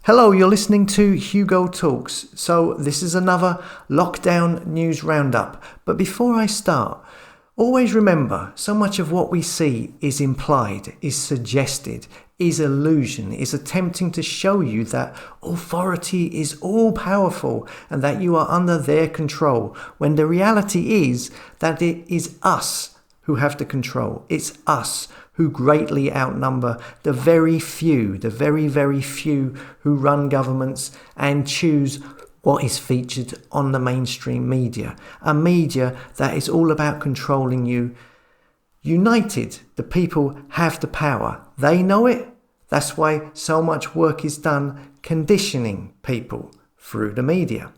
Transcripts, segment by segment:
Hello, you're listening to Hugo Talks. So this is another lockdown news roundup. But before I start, always remember, so much of what we see is implied, is suggested, is illusion, is attempting to show you that authority is all powerful and that you are under their control, when the reality is that it is us who have the control. It's us who greatly outnumber the very few, the very, very few who run governments and choose what is featured on the mainstream media. A media that is all about controlling you. United, the people have the power. They know it. That's why so much work is done conditioning people through the media.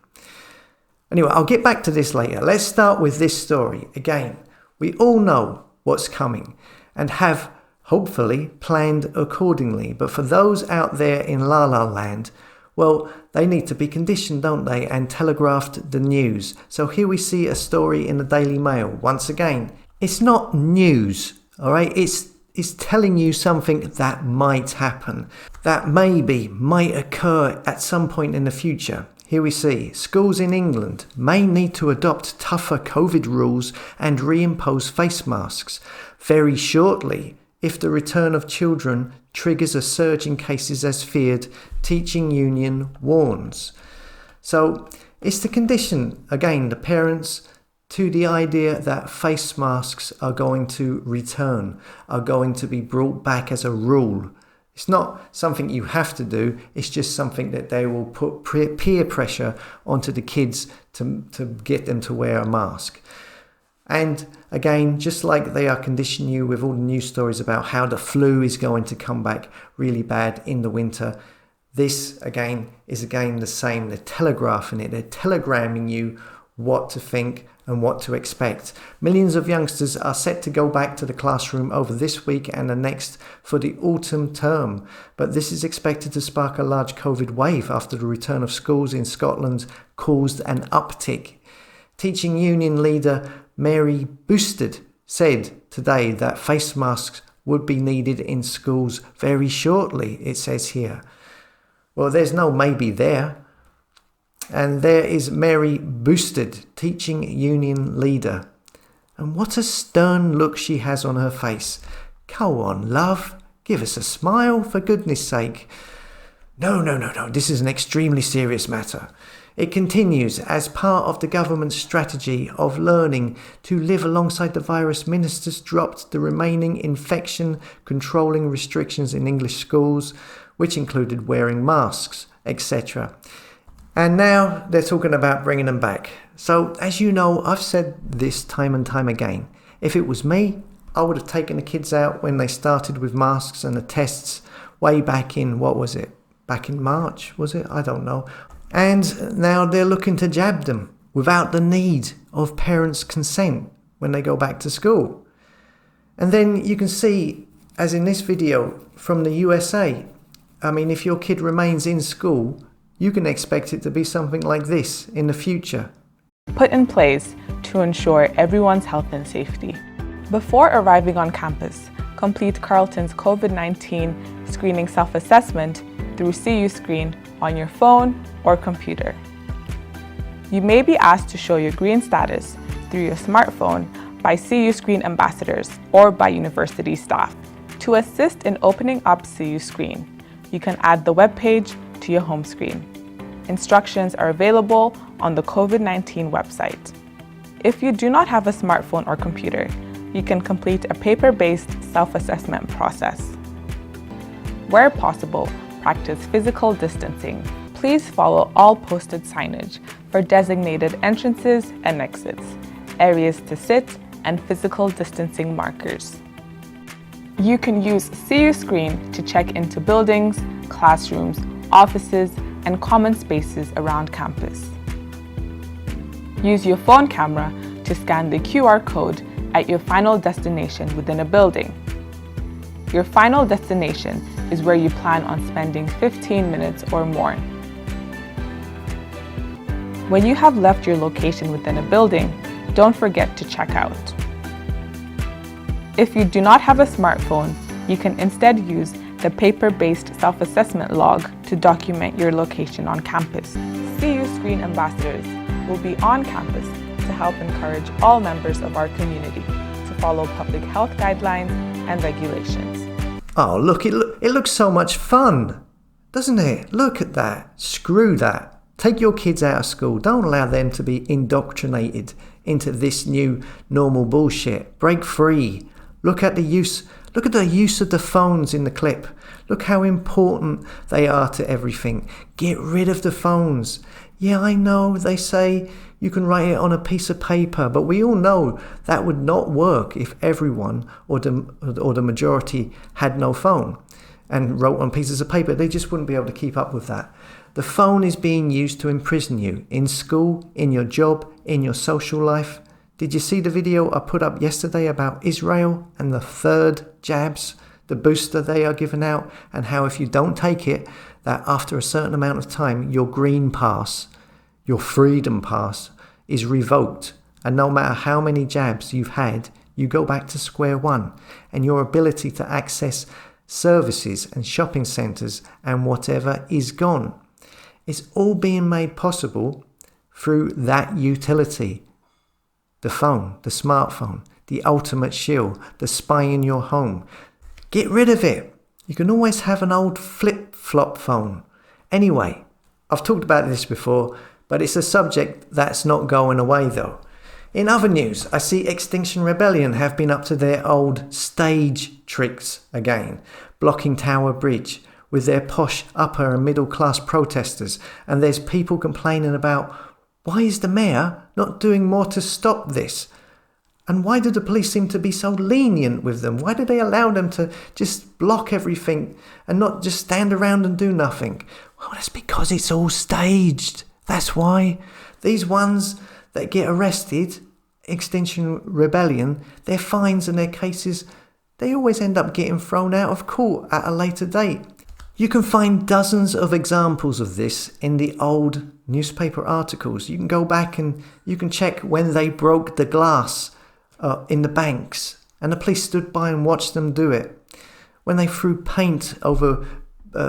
Anyway, I'll get back to this later. Let's start with this story. Again, we all know what's coming and have hopefully planned accordingly. But for those out there in La La Land, well, they need to be conditioned, don't they, and telegraphed the news. So here we see a story in the Daily Mail. Once again, it's not news, all right? It's telling you something that might happen, that might occur at some point in the future. Here we see, schools in England may need to adopt tougher COVID rules and reimpose face masks very shortly if the return of children triggers a surge in cases as feared, teaching union warns. So it's to condition, again, the parents to the idea that face masks are going to return, are going to be brought back as a rule. It's not something you have to do, it's just something that they will put peer pressure onto the kids to get them to wear a mask. And again, just like they are conditioning you with all the news stories about how the flu is going to come back really bad in the winter, this again is the same. They're telegraphing it, they're telegramming you what to think and what to expect. Millions of youngsters are set to go back to the classroom over this week and the next for the autumn term. But this is expected to spark a large COVID wave after the return of schools in Scotland caused an uptick. Teaching union leader Mary Boosted said today that face masks would be needed in schools very shortly, it says here. Well, there's no maybe there. And there is Mary Boosted, teaching union leader. And what a stern look she has on her face. Go on, love. Give us a smile, for goodness sake. No, this is an extremely serious matter. It continues, as part of the government's strategy of learning to live alongside the virus, ministers dropped the remaining infection controlling restrictions in English schools, which included wearing masks, etc. And now they're talking about bringing them back. So, as you know, I've said this time and time again. If it was me, I would have taken the kids out when they started with masks and the tests way back in, back in March, was it? I don't know. And now they're looking to jab them without the need of parents' consent when they go back to school. And then you can see, as in this video from the USA, I mean, if your kid remains in school, you can expect it to be something like this in the future. Put in place to ensure everyone's health and safety. Before arriving on campus, complete Carleton's COVID-19 screening self-assessment through CU Screen on your phone or computer. You may be asked to show your green status through your smartphone by CU Screen ambassadors or by university staff. To assist in opening up CU Screen, you can add the web page to your home screen. Instructions are available on the COVID-19 website. If you do not have a smartphone or computer, you can complete a paper-based self-assessment process. Where possible, practice physical distancing. Please follow all posted signage for designated entrances and exits, areas to sit, and physical distancing markers. You can use CU Screen to check into buildings, classrooms, offices, and common spaces around campus. Use your phone camera to scan the QR code at your final destination within a building. Your final destination is where you plan on spending 15 minutes or more. When you have left your location within a building, don't forget to check out. If you do not have a smartphone, you can instead use the paper-based self-assessment log to document your location on campus. CU Screen ambassadors will be on campus to help encourage all members of our community to follow public health guidelines and regulations. Oh, look, it looks so much fun, doesn't it? Look at that. Screw that. Take your kids out of school. Don't allow them to be indoctrinated into this new normal bullshit. Break free. Look at the use of the phones in the clip. Look how important they are to everything. Get rid of the phones. Yeah, I know they say you can write it on a piece of paper, but we all know that would not work if everyone or the majority had no phone and wrote on pieces of paper. They just wouldn't be able to keep up with that. The phone is being used to imprison you in school, in your job, in your social life. Did you see the video I put up yesterday about Israel and the third jabs, the booster they are giving out, and how if you don't take it, that after a certain amount of time, your green pass, your freedom pass, is revoked. And no matter how many jabs you've had, you go back to square one. And your ability to access services and shopping centres and whatever is gone. It's all being made possible through that utility. The phone, the smartphone, the ultimate shield, the spy in your home. Get rid of it. You can always have an old flip-flop phone. Anyway, I've talked about this before, but it's a subject that's not going away though. In other news, I see Extinction Rebellion have been up to their old stage tricks again, blocking Tower Bridge with their posh upper and middle class protesters, and there's people complaining about why is the mayor not doing more to stop this? And why do the police seem to be so lenient with them? Why do they allow them to just block everything and not just stand around and do nothing? Well, that's because it's all staged. That's why. These ones that get arrested, Extinction Rebellion, their fines and their cases, they always end up getting thrown out of court at a later date. You can find dozens of examples of this in the old newspaper articles. You can go back and you can check when they broke the glass in the banks and the police stood by and watched them do it. When they threw paint over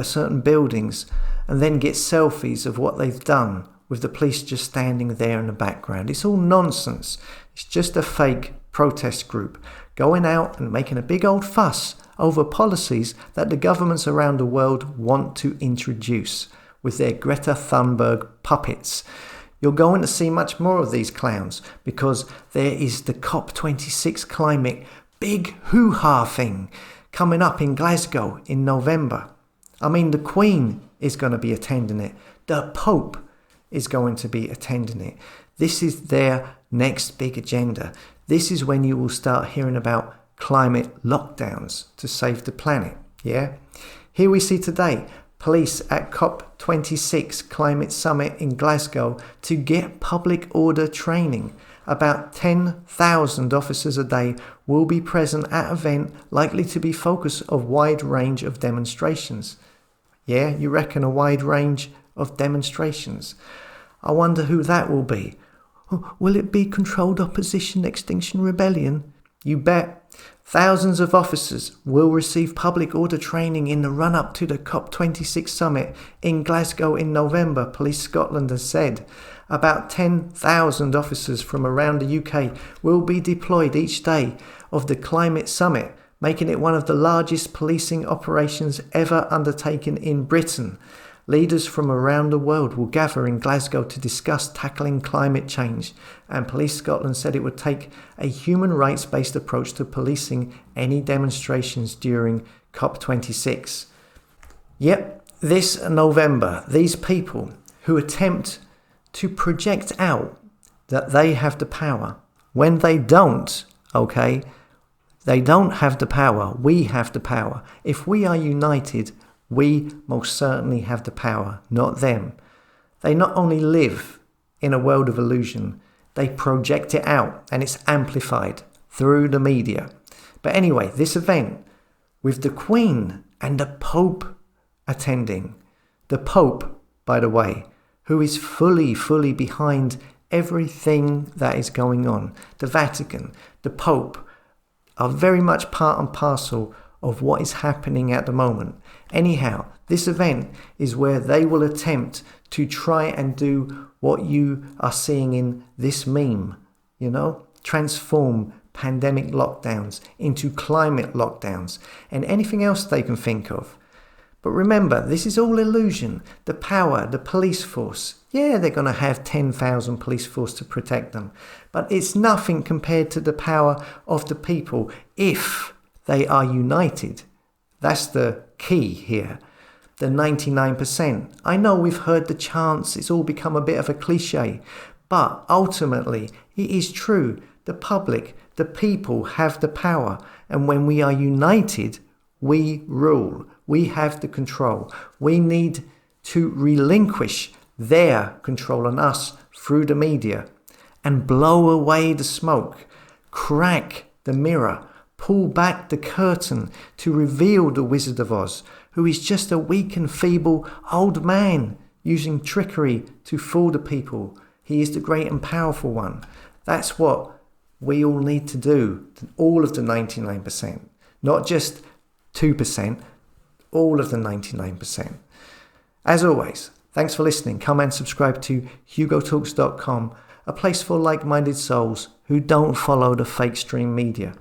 certain buildings and then get selfies of what they've done with the police just standing there in the background. It's all nonsense. It's just a fake protest group going out and making a big old fuss over policies that the governments around the world want to introduce with their Greta Thunberg puppets. You're going to see much more of these clowns because there is the COP26 climate big hoo-ha thing coming up in Glasgow in November. I mean, the Queen is going to be attending it. The Pope is going to be attending it. This is their next big agenda. This is when you will start hearing about climate lockdowns to save the planet. Yeah. Here we see today police at COP26 climate summit in Glasgow to get public order training. About 10,000 officers a day will be present at event likely to be focus of wide range of demonstrations. Yeah, you reckon a wide range of demonstrations. I wonder who that will be. Will it be controlled opposition Extinction Rebellion? You bet. Thousands of officers will receive public order training in the run-up to the COP26 summit in Glasgow in November, Police Scotland has said. About 10,000 officers from around the UK will be deployed each day of the climate summit, making it one of the largest policing operations ever undertaken in Britain. Leaders from around the world will gather in Glasgow to discuss tackling climate change, and Police Scotland said it would take a human rights-based approach to policing any demonstrations during COP26. Yep, this November, these people who attempt to project out that they have the power, when they don't, okay, they don't have the power, we have the power. If we are united, we most certainly have the power, not them. They not only live in a world of illusion, they project it out and it's amplified through the media. But anyway, this event with the Queen and the Pope attending. The Pope, by the way, who is fully behind everything that is going on. The Vatican, the Pope are very much part and parcel of what is happening at the moment. Anyhow, this event is where they will attempt to try and do what you are seeing in this meme, transform pandemic lockdowns into climate lockdowns and anything else they can think of. But remember, this is all illusion. The power, the police force, they're going to have 10,000 police force to protect them. But it's nothing compared to the power of the people if they are united. That's the key here. The 99%. I know we've heard the chants, it's all become a bit of a cliche. But ultimately, it is true. The public, the people have the power. And when we are united, we rule. We have the control. We need to relinquish their control on us through the media and blow away the smoke, crack the mirror, pull back the curtain to reveal the Wizard of Oz, who is just a weak and feeble old man using trickery to fool the people. He is the great and powerful one. That's what we all need to do, all of the 99%, not just 2%, all of the 99%. As always, thanks for listening. Come and subscribe to hugotalks.com, a place for like-minded souls who don't follow the fake stream media.